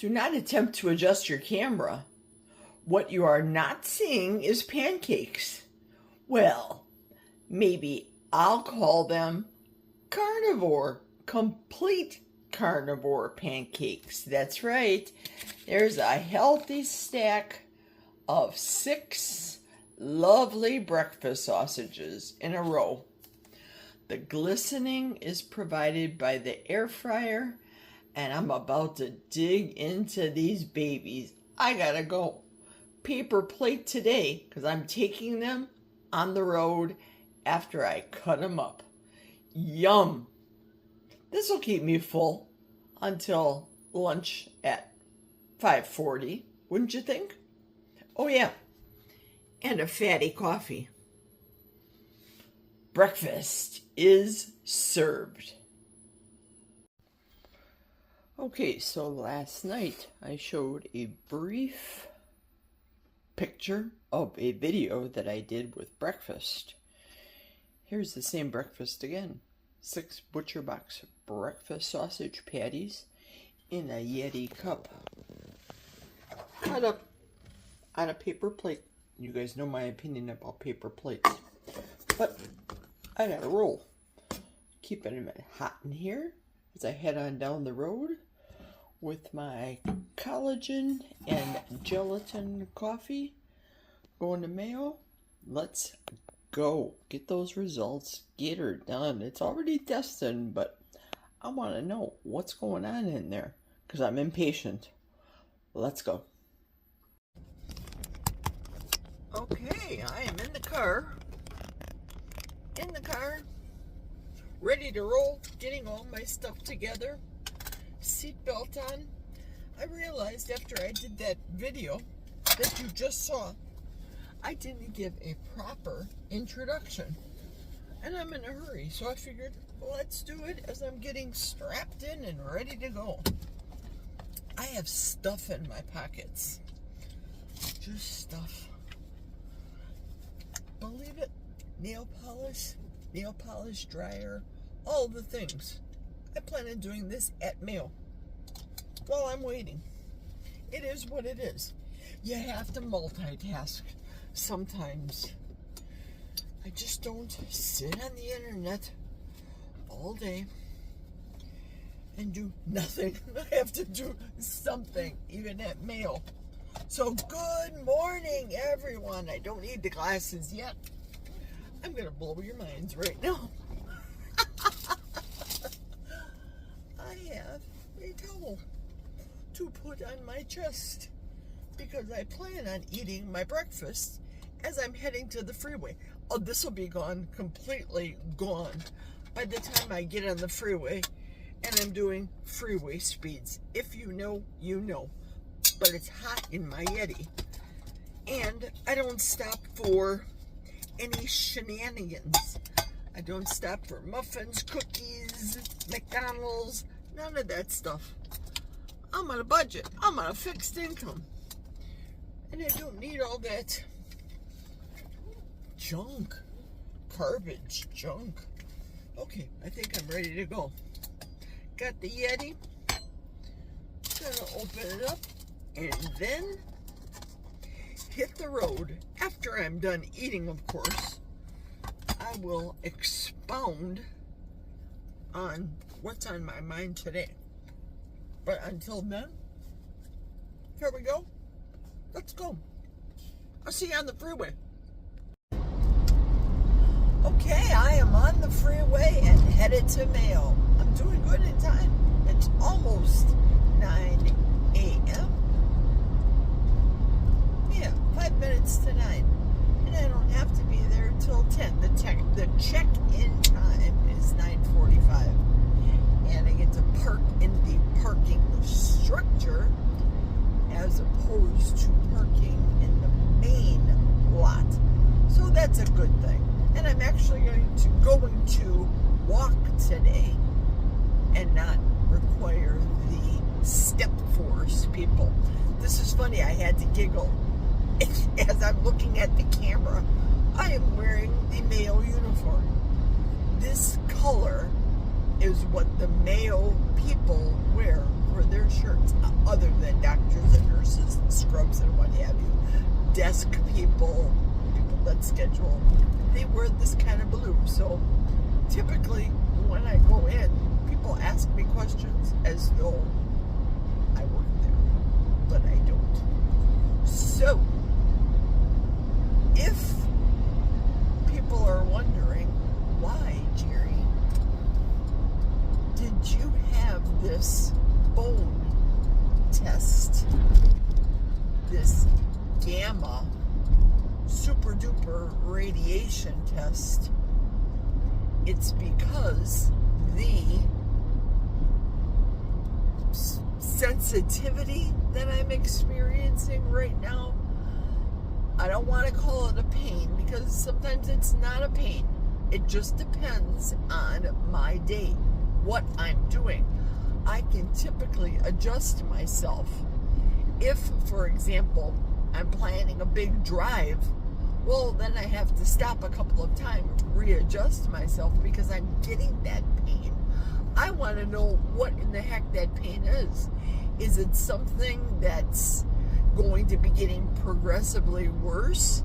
Do not attempt to adjust your camera. What you are not seeing is pancakes. Well, maybe I'll call them carnivore, complete carnivore pancakes. That's right. There's a healthy stack of 6 lovely breakfast sausages in a row. The glistening is provided by the air fryer, and I'm about to dig into these babies. I gotta go. Paper plate today because I'm taking them on the road after I cut them up. Yum! This will keep me full until lunch at 5:40, wouldn't you think? Oh yeah, and a fatty coffee. Breakfast is served. Okay, so last night I showed a brief picture of a video that I did with breakfast. Here's the same breakfast again. 6 Butcher Box breakfast sausage patties in a Yeti cup. Cut up on a paper plate. You guys know my opinion about paper plates. But I gotta roll. Keeping them hot in here as I head on down the road with my collagen and gelatin coffee. Going to Mayo. Let's go. Get those results. Get her done. It's already testing, but I want to know what's going on in there because I'm impatient. Let's go. Okay, I am in the car. Ready to roll, getting all my stuff together. Seatbelt on. I realized after I did that video that you just saw, I didn't give a proper introduction. And I'm in a hurry, so I figured, well, let's do it as I'm getting strapped in and ready to go. I have stuff in my pockets. Just stuff. Believe it, nail polish dryer, all the things. I plan on doing this at Mayo while I'm waiting. It is what it is. You have to multitask sometimes. I just don't sit on the internet all day and do nothing. I have to do something, even at Mayo. So good morning, everyone. I don't need the glasses yet. I'm going to blow your minds right now. I have a towel to put on my chest because I plan on eating my breakfast as I'm heading to the freeway. Oh, this will be gone, completely gone, by the time I get on the freeway and I'm doing freeway speeds. If you know, you know. But it's hot in my Yeti. And I don't stop for any shenanigans. I don't stop for muffins, cookies, McDonald's, none of that stuff. I'm on a budget. I'm on a fixed income. And I don't need all that junk, garbage junk. Okay, I think I'm ready to go. Got the Yeti. Gonna open it up and then hit the road. After I'm done eating, of course, I will expound on what's on my mind today. But until then, here we go. Let's go. I'll see you on the freeway. Okay, I am on the freeway and headed to Mayo. I'm doing good in time. It's almost 9 a.m. Yeah, 5 minutes to 9. And I don't have to be there till 10. The check-in time is 9:45. And I get to park in the parking structure as opposed to parking in the main lot. So that's a good thing. And I'm actually going to walk today and not require the step force people. This is funny, I had to giggle as I'm looking at the camera. I am wearing the Mayo uniform. This color is what the Mayo people wear for their shirts. other than doctors and nurses and scrubs and what have you. Desk people that schedule, they wear this kind of blue. So typically when I go in, people ask me questions as though I work there, but I don't. So if people are wondering, why, Jerry, did you have this bone test, this gamma super duper radiation test? It's because the sensitivity that I'm experiencing right now, I don't want to call it a pain because sometimes it's not a pain. It just depends on my day, what I'm doing. I can typically adjust myself. If, for example, I'm planning a big drive, well, then I have to stop a couple of times, readjust myself because I'm getting that pain. I want to know what in the heck that pain is. Is it something that's going to be getting progressively worse?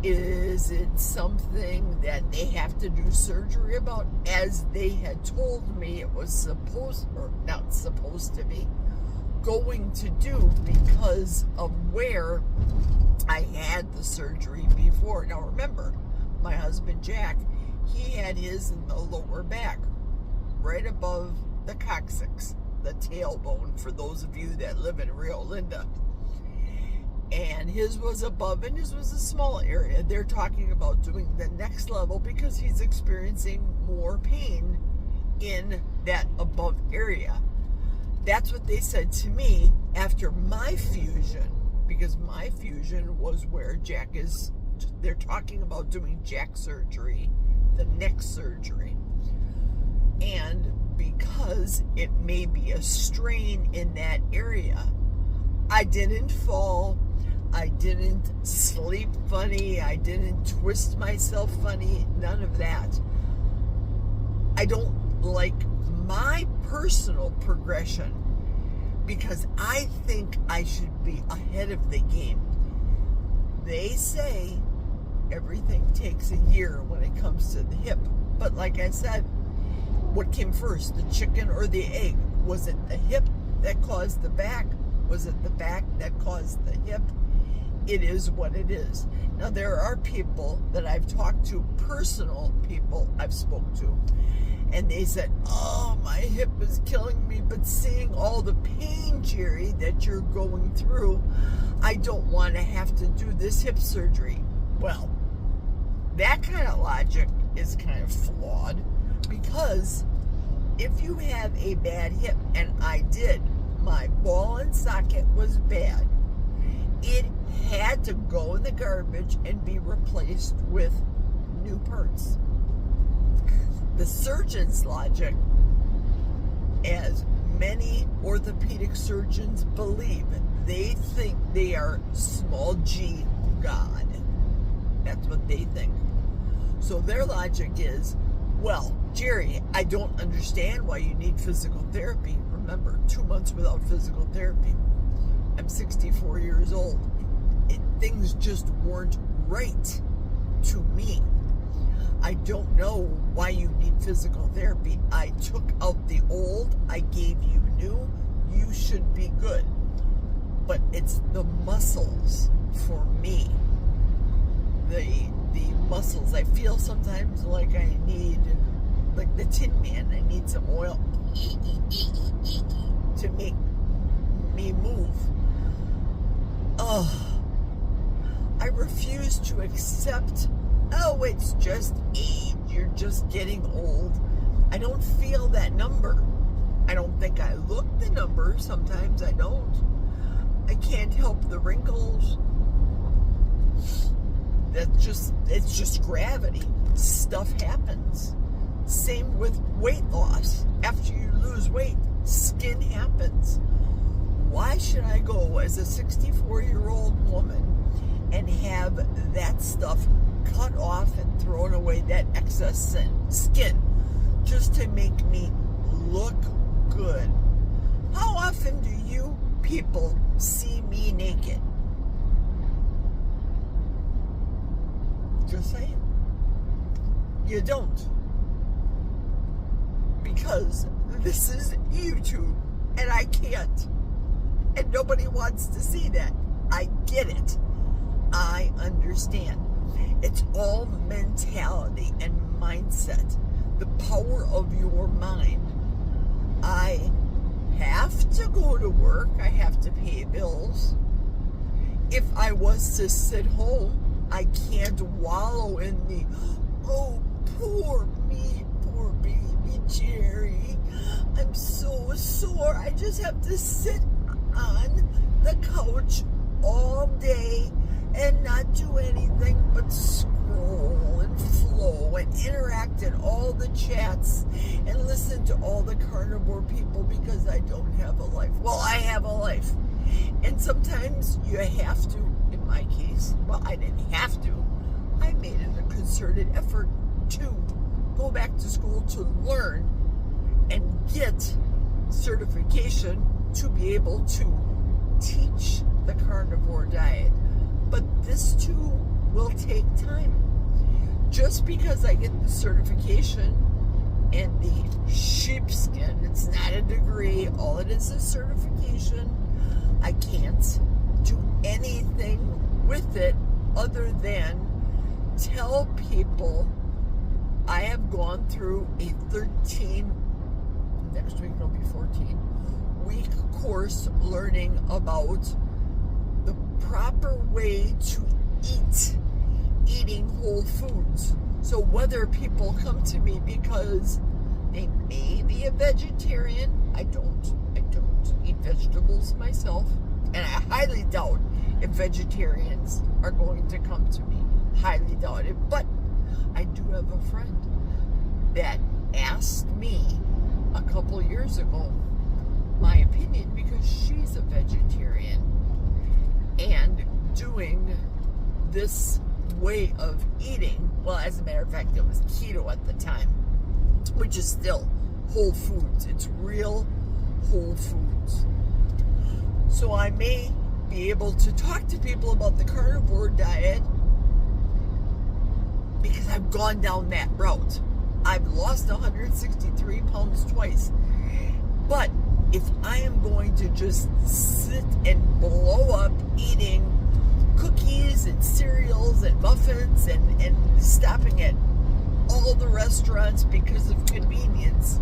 Is it something that they have to do surgery about, as they had told me it was not supposed to be, going to do because of where I had the surgery before? Now remember, my husband Jack, he had his in the lower back, right above the coccyx, the tailbone, for those of you that live in Rio Linda. And his was above, and his was a small area. They're talking about doing the next level because he's experiencing more pain in that above area. That's what they said to me after my fusion, because my fusion was where Jack is. They're talking about doing Jack surgery, the neck surgery. And because it may be a strain in that area, I didn't fall, I didn't sleep funny, I didn't twist myself funny, none of that. I don't like my personal progression because I think I should be ahead of the game. They say everything takes a year when it comes to the hip, but like I said, what came first, the chicken or the egg? Was it the hip that caused the back? Was it the back that caused the hip? It is what it is. Now, there are people that I've talked to, personal people I've spoke to, and they said, oh, my hip is killing me, but seeing all the pain, Jerry, that you're going through, I don't want to have to do this hip surgery. Well, that kind of logic is kind of flawed, because if you have a bad hip, and I did, my ball and socket was bad, it had to go in the garbage and be replaced with new parts. The surgeon's logic, as many orthopedic surgeons believe, they think they are small g God. That's what they think. So their logic is, well, Jerry, I don't understand why you need physical therapy. Remember, 2 months without physical therapy. I'm 64 years old. And things just weren't right to me. I don't know why you need physical therapy. I took out the old, I gave you new, you should be good. But it's the muscles for me. The muscles. I feel sometimes like I need, like the Tin Man, I need some oil to make me move. I refuse to accept, oh, it's just age, you're just getting old. I don't feel that number. I don't think I look the number. Sometimes I don't. I can't help the wrinkles. It's just gravity. Stuff happens. Same with weight loss. After you lose weight, skin happens. Why should I go as a 64-year-old woman and have that stuff cut off and thrown away, that excess skin, just to make me look good? How often do you people see me naked. Just saying. You don't. Because this is YouTube and I can't. And nobody wants to see that. I get it. I understand. It's all mentality and mindset. The power of your mind. I have to go to work. I have to pay bills. If I was to sit home, I can't wallow in the, oh, poor me, poor baby Jerry. I'm so sore. I just have to sit on the couch all day and not do anything but scroll and flow and interact in all the chats and listen to all the carnivore people because I don't have a life. Well, I have a life. And sometimes you have to, in my case, well, I didn't have to. I made it a concerted effort to go back to school to learn and get certification to be able to teach the carnivore diet. But this too will take time. Just because I get the certification and the sheepskin, it's not a degree, all it is certification, I can't do anything with it other than tell people I have gone through a 13, next week it'll be 14-week course learning about the proper way to eating whole foods. So whether people come to me because they may be a vegetarian, I don't eat vegetables myself, and I highly doubt if vegetarians are going to come to me. Highly doubt it. But I do have a friend that asked me a couple years ago my opinion because she's a vegetarian and doing this way of eating. Well, as a matter of fact, it was keto at the time, which is still whole foods. It's real whole foods. So I may be able to talk to people about the carnivore diet because I've gone down that route. I've lost 163 pounds twice. But if I am going to just sit and blow up eating cookies and cereals and muffins and stopping at all the restaurants because of convenience,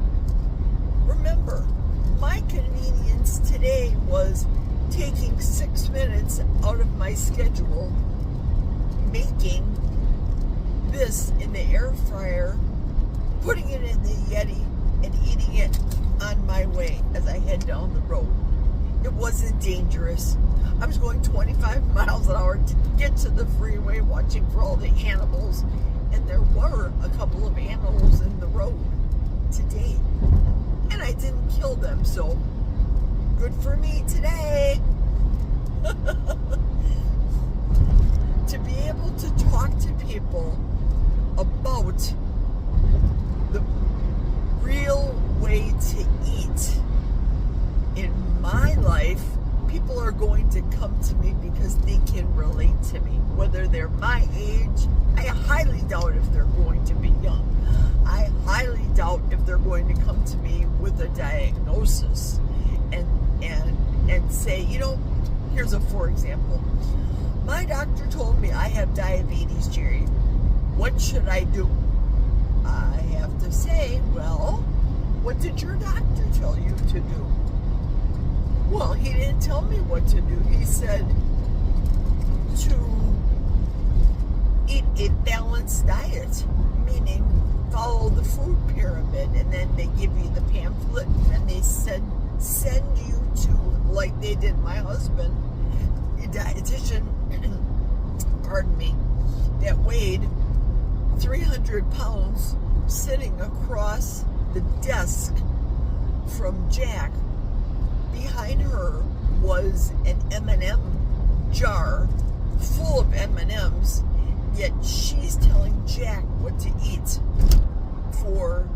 remember, my convenience today was taking 6 minutes out of my schedule, making this in the air fryer, putting it in the Yeti, and eating it on my way as I head down the road. It wasn't dangerous. I was going 25 miles an hour to get to the freeway, watching for all the animals, and there were a couple of animals in the road today, and I didn't kill them, so good for me today. To be able to talk to people about the real way to eat in my life, people are going to come to me because they can relate to me, whether they're my age. I highly doubt if they're going to be young. I highly doubt if they're going to come to me with a diagnosis and say, you know, here's a for example. My doctor told me I have diabetes, Jerry. What should I do? I have to say, well, what did your doctor tell you to do? Well, he didn't tell me what to do. He said to eat a balanced diet, meaning follow the food pyramid, and then they give you the pamphlet, and they send you to, like they did my husband, a dietitian, pardon me, that weighed 300 pounds sitting across the desk from Jack. Behind her was an M&M jar full of M&Ms, yet she's telling Jack what to eat for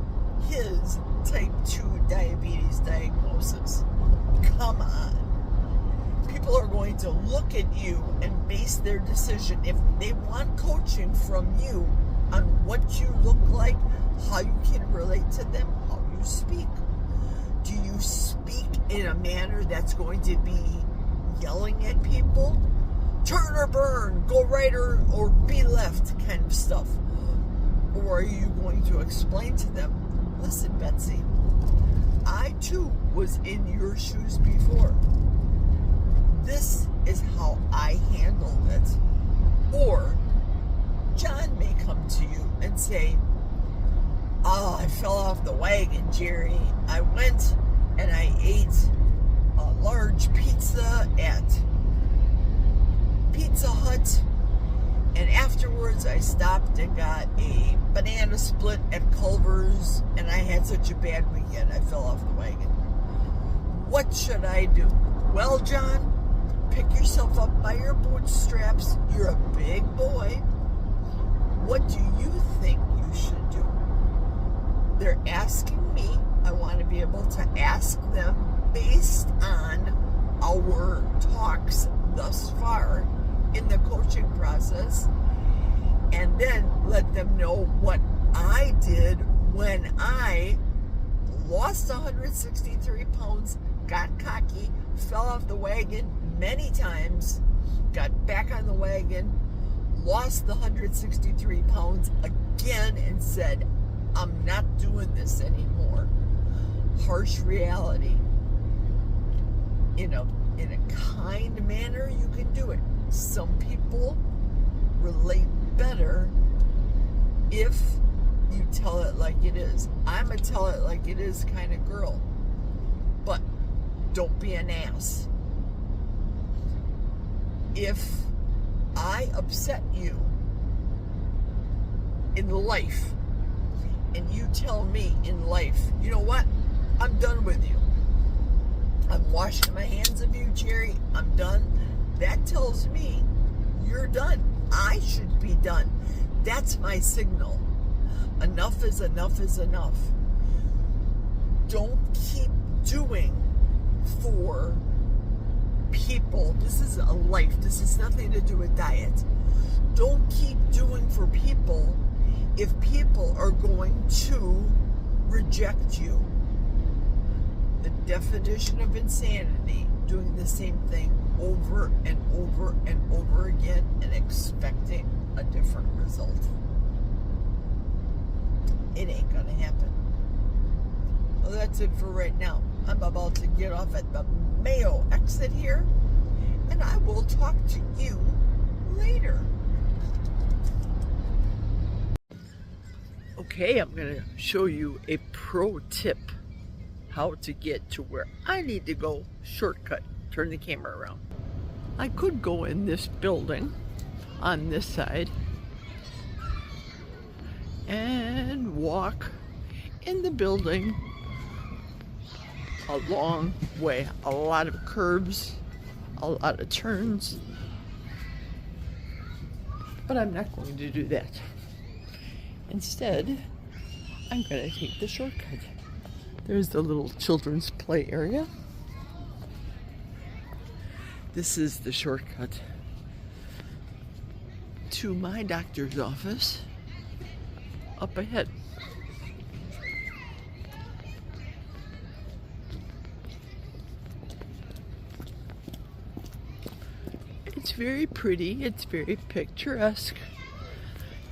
his type 2 diabetes diagnosis. Come on. people are going to look at you and base their decision, if they want coaching from you, on what you look like, how you can relate to them, how you speak. Do you speak in a manner that's going to be yelling at people? Turn or burn, go right or be left kind of stuff. Or are you going to explain to them, listen, Betsy, I too was in your shoes before. This is how I handled it. Or John may come to you and say, oh, I fell off the wagon, Jerry. I went and I ate a large pizza at Pizza Hut, and afterwards I stopped and got a banana split at Culver's, and I had such a bad weekend I fell off the wagon. What should I do? Well, John, pick yourself up by your bootstraps. You're a big boy. What do you think you should do? They're asking me. I want to be able to ask them based on our talks thus far in the coaching process, and then let them know what I did when I lost 163 pounds, got cocky, fell off the wagon many times, got back on the wagon, lost the 163 pounds again, and said, I'm not doing this anymore. Harsh reality. In a kind manner, you can do it. Some people relate better if you tell it like it is. I'm a tell it like it is kind of girl. But don't be an ass. If I upset you in life, and you tell me in life, you know what? I'm done with you. I'm washing my hands of you, Jerry. I'm done. That tells me you're done. I should be done. That's my signal. Enough is enough is enough. Don't keep doing for people. This is a life. This has nothing to do with diet. Don't keep doing for people if people are going to reject you. The definition of insanity, doing the same thing over and over and over again and expecting a different result. It ain't gonna happen. Well, that's it for right now. I'm about to get off at the Mayo exit here, and I will talk to you later. Okay, I'm gonna show you a pro tip how to get to where I need to go. Shortcut. Turn the camera around. I could go in this building on this side and walk in the building a long way. A lot of curves, a lot of turns, but I'm not going to do that. Instead, I'm going to take the shortcut. There's the little children's play area. This is the shortcut to my doctor's office up ahead. It's very pretty, it's very picturesque.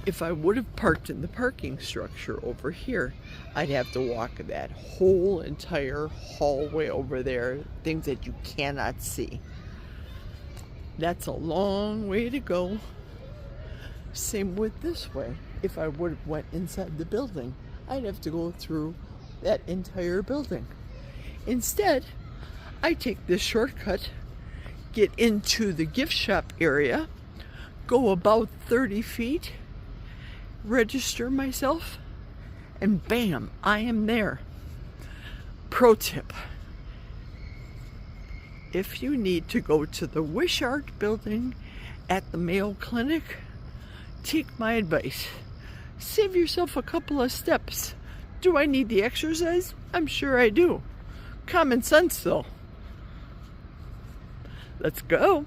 If I would have parked in the parking structure over here, I'd have to walk that whole entire hallway over there, things that you cannot see. That's a long way to go. Same with this way. If I would have went inside the building, I'd have to go through that entire building. Instead, I take this shortcut, get into the gift shop area, go about 30 feet, register myself, and bam, I am there. Pro tip. If you need to go to the Wish Art building at the Mayo Clinic, take my advice. Save yourself a couple of steps. Do I need the exercise? I'm sure I do. Common sense though. Let's go.